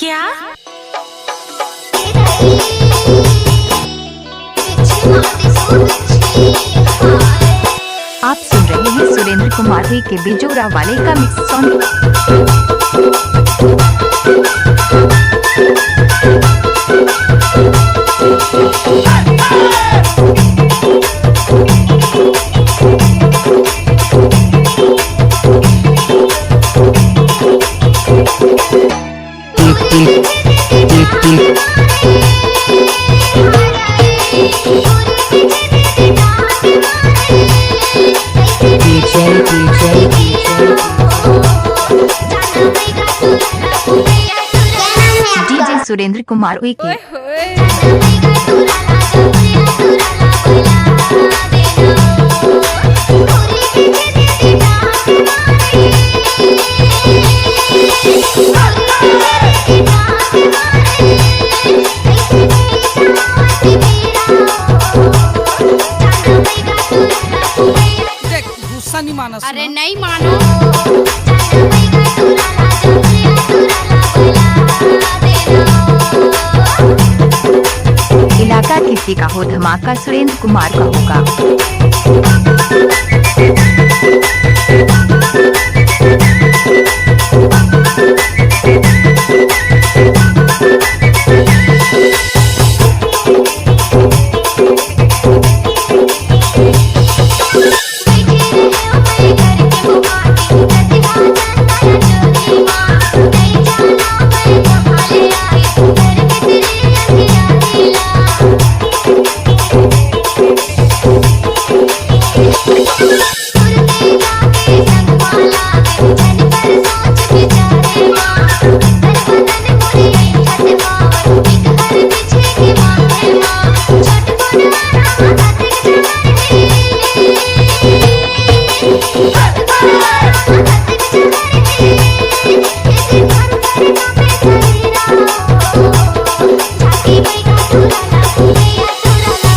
क्या? आप सुन रहे हैं सुरेंद्र कुमार के बिजोरा वाले का mix song. DJ Surendra Kumar के गुस्सा नहीं माना। अरे नहीं मानो। इलाका किसी का हो धमाका सुरेंद्र कुमार का होगा।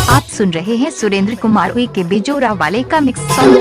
आप सुन रहे हैं सुरेंद्र कुमार के बिजोरा वाले का mix song.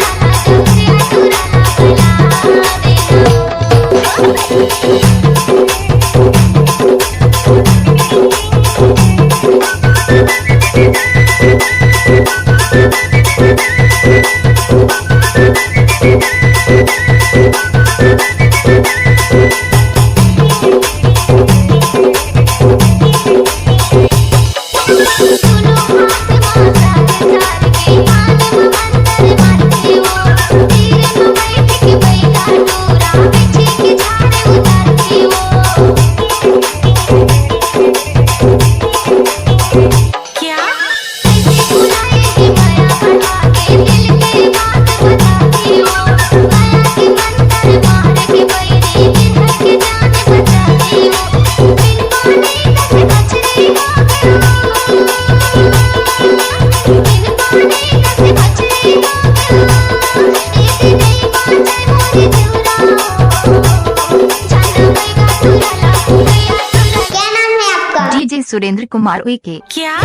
DJ Surendra Kumar के क्या?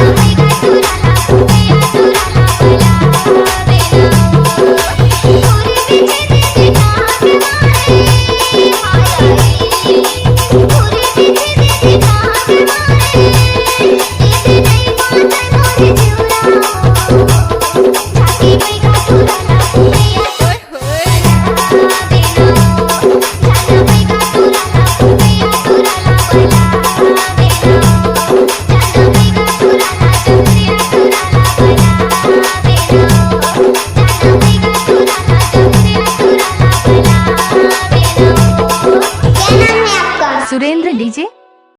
क्या